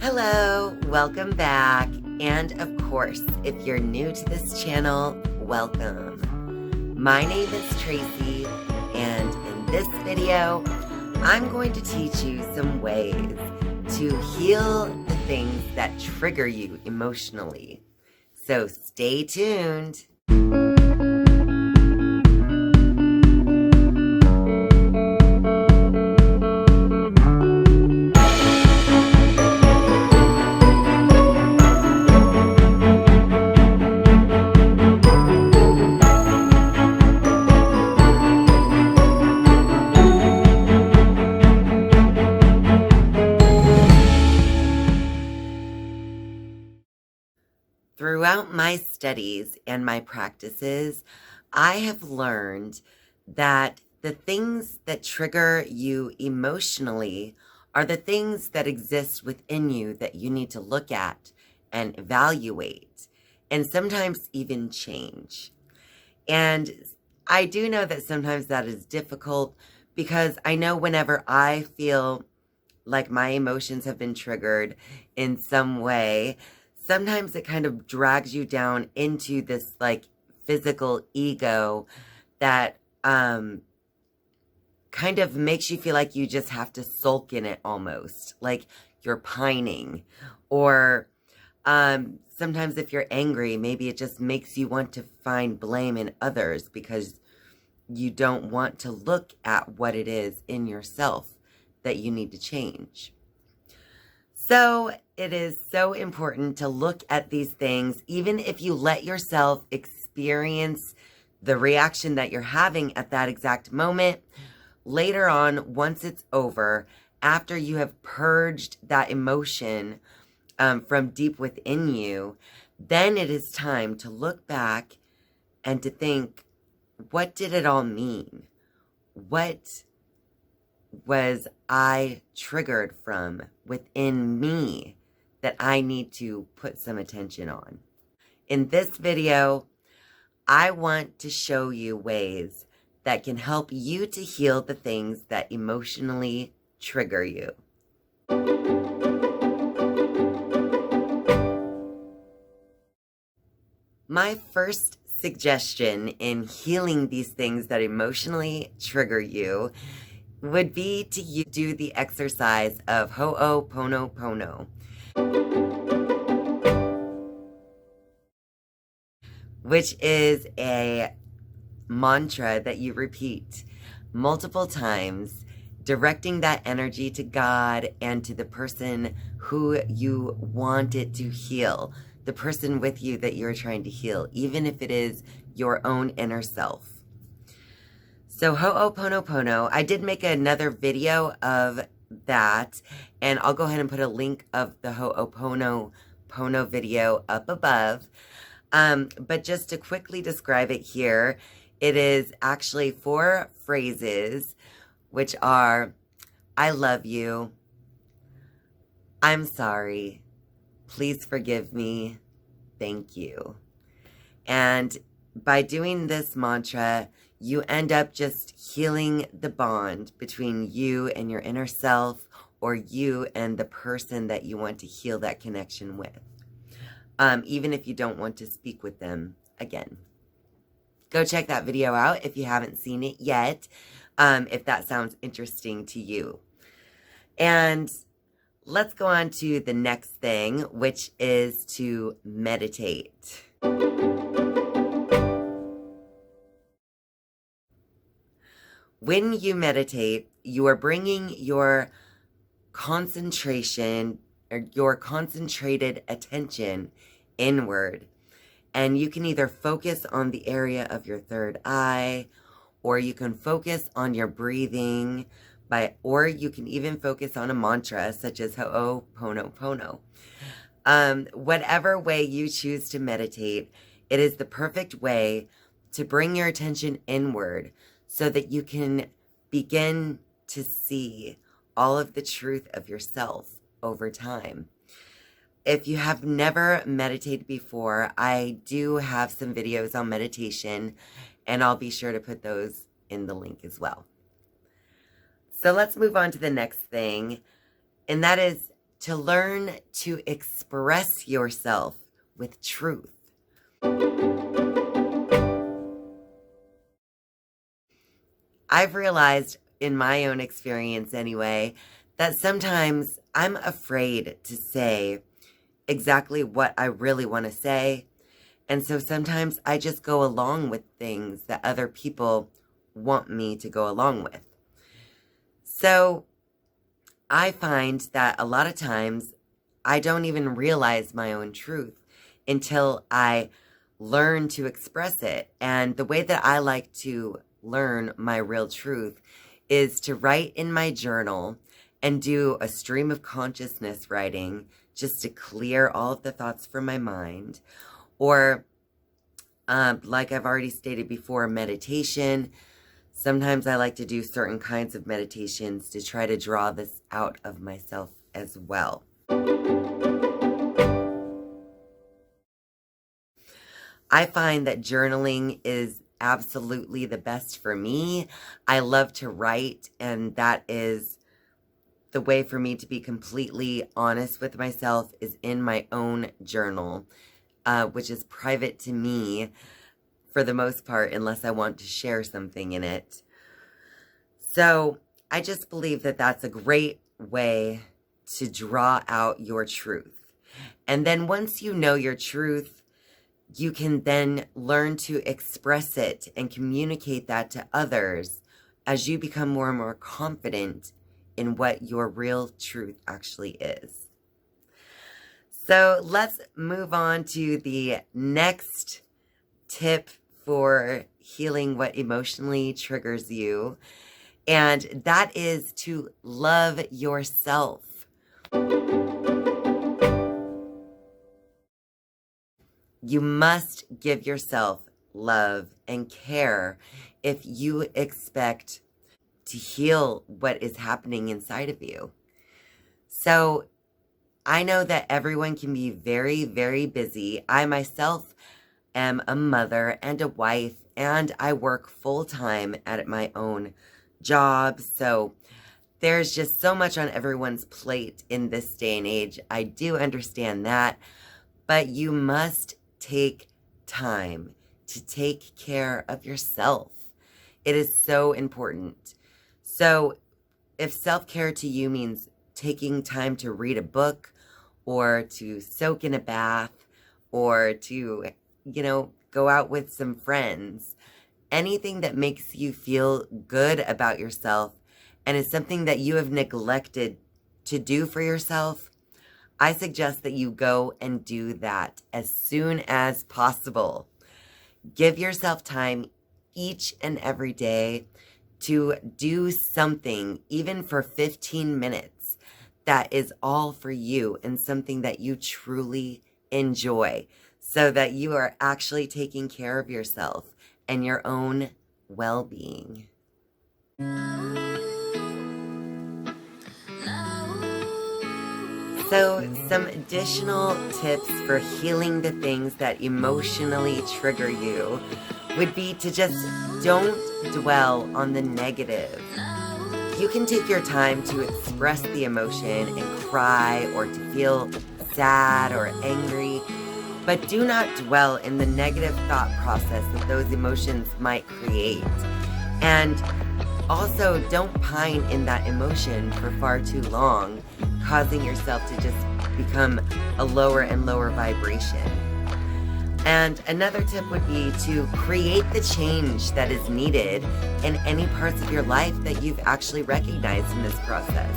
Hello, welcome back. And of course, if you're new to this channel, welcome. My name is Tracy, and in this video, I'm going to teach you some ways to heal the things that trigger you emotionally. So stay tuned. Throughout my studies and my practices, I have learned that the things that trigger you emotionally are the things that exist within you that you need to look at and evaluate, and sometimes even change. And I do know that sometimes that is difficult because I know whenever I feel like my emotions have been triggered in some way, sometimes it kind of drags you down into this like physical ego that kind of makes you feel like you just have to sulk in it, almost like you're pining. Or sometimes if you're angry, maybe it just makes you want to find blame in others because you don't want to look at what it is in yourself that you need to change. So it is so important to look at these things, even if you let yourself experience the reaction that you're having at that exact moment. Later on, once it's over, after you have purged that emotion from deep within you, then it is time to look back and to think, what did it all mean? What was I triggered from within me that I need to put some attention on? In this video, I want to show you ways that can help you to heal the things that emotionally trigger you. My first suggestion in healing these things that emotionally trigger you would be to do the exercise of Ho'oponopono, which is a mantra that you repeat multiple times, directing that energy to God and to the person who you want it to heal, the person with you that you're trying to heal, even if it is your own inner self. So Ho'oponopono, I did make another video of that, and I'll go ahead and put a link of the Ho'oponopono video up above. But just to quickly describe it here, it is actually 4 phrases, which are, I love you, I'm sorry, please forgive me, thank you. And by doing this mantra, you end up just healing the bond between you and your inner self, or you and the person that you want to heal that connection with, even if you don't want to speak with them again. Go check that video out if you haven't seen it yet, if that sounds interesting to you. And let's go on to the next thing, which is to meditate. When you meditate, you are bringing your concentration or your concentrated attention inward. And you can either focus on the area of your third eye, or you can focus on your breathing, or you can even focus on a mantra such as Ho'oponopono. Whatever way you choose to meditate, it is the perfect way to bring your attention inward so that you can begin to see all of the truth of yourself over time. If you have never meditated before, I do have some videos on meditation, and I'll be sure to put those in the link as well. So let's move on to the next thing, and that is to learn to express yourself with truth. I've realized in my own experience anyway, that sometimes I'm afraid to say exactly what I really want to say. And so sometimes I just go along with things that other people want me to go along with. So I find that a lot of times I don't even realize my own truth until I learn to express it. And the way that I like to learn my real truth is to write in my journal and do a stream of consciousness writing just to clear all of the thoughts from my mind. Or, like I've already stated before, meditation. Sometimes I like to do certain kinds of meditations to try to draw this out of myself as well. I find that journaling is absolutely the best for me. I love to write, and that is the way for me to be completely honest with myself is in my own journal, which is private to me for the most part, unless I want to share something in it. So I just believe that that's a great way to draw out your truth. And then once you know your truth, you can then learn to express it and communicate that to others as you become more and more confident in what your real truth actually is. So let's move on to the next tip for healing what emotionally triggers you, and that is to love yourself. You must give yourself love and care if you expect to heal what is happening inside of you. So I know that everyone can be very, very busy. I myself am a mother and a wife, and I work full-time at my own job. So there's just so much on everyone's plate in this day and age. I do understand that, but you must take time to take care of yourself. It is so important. So if self-care to you means taking time to read a book or to soak in a bath or to, go out with some friends, anything that makes you feel good about yourself and is something that you have neglected to do for yourself, I suggest that you go and do that as soon as possible. Give yourself time each and every day to do something, even for 15 minutes, that is all for you and something that you truly enjoy, so that you are actually taking care of yourself and your own well-being. So some additional tips for healing the things that emotionally trigger you would be to just don't dwell on the negative. You can take your time to express the emotion and cry or to feel sad or angry, but do not dwell in the negative thought process that those emotions might create. And also, don't pine in that emotion for far too long, causing yourself to just become a lower and lower vibration. And another tip would be to create the change that is needed in any parts of your life that you've actually recognized in this process.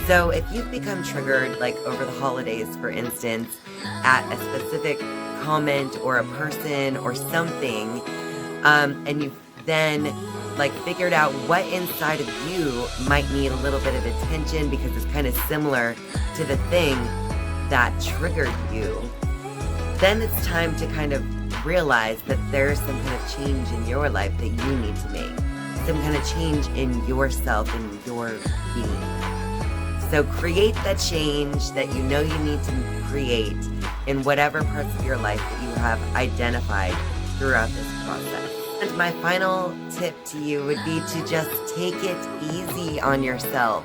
So if you've become triggered, like over the holidays, for instance, at a specific comment or a person or something, and you've then figured out what inside of you might need a little bit of attention because it's kind of similar to the thing that triggered you, then it's time to kind of realize that there's some kind of change in your life that you need to make. Some kind of change in yourself and your being. So create that change that you know you need to create in whatever parts of your life that you have identified throughout this process. And my final tip to you would be to just take it easy on yourself.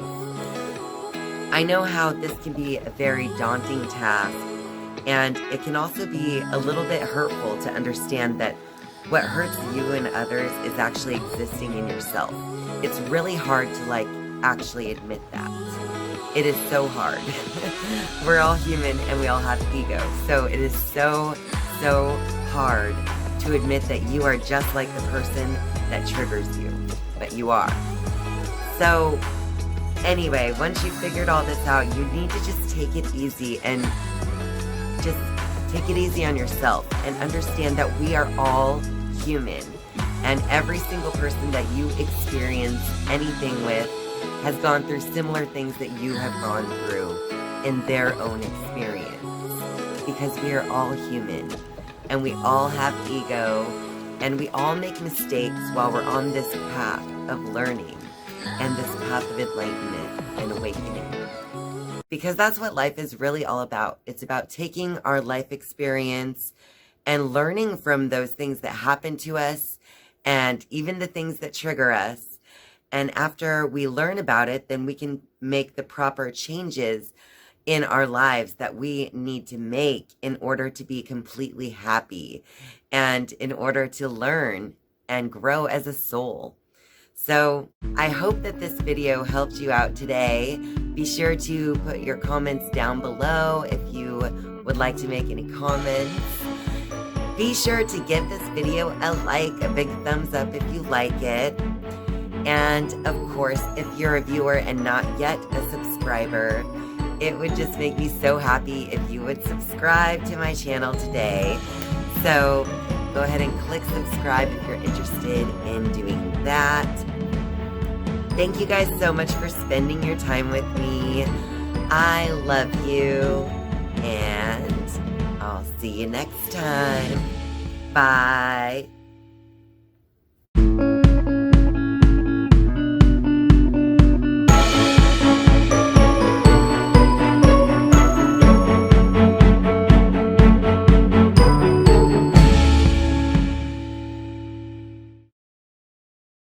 I know how this can be a very daunting task, and it can also be a little bit hurtful to understand that what hurts you and others is actually existing in yourself. It's really hard to actually admit that. It is so hard. We're all human and we all have ego. So it is so hard to admit that you are just like the person that triggers you, but you are. So anyway, once you've figured all this out, you need to just take it easy and just take it easy on yourself and understand that we are all human, and every single person that you experience anything with has gone through similar things that you have gone through in their own experience, because we are all human and we all have ego and we all make mistakes while we're on this path of learning and this path of enlightenment and awakening. Because that's what life is really all about. It's about taking our life experience and learning from those things that happen to us and even the things that trigger us. And after we learn about it, then we can make the proper changes in our lives that we need to make in order to be completely happy and in order to learn and grow as a soul. So I hope that this video helped you out today. Be sure to put your comments down below if you would like to make any comments. Be sure to give this video a like, a big thumbs up if you like it. And of course, if you're a viewer and not yet a subscriber, it would just make me so happy if you would subscribe to my channel today. So go ahead and click subscribe if you're interested in doing that. Thank you guys so much for spending your time with me. I love you, and I'll see you next time. Bye.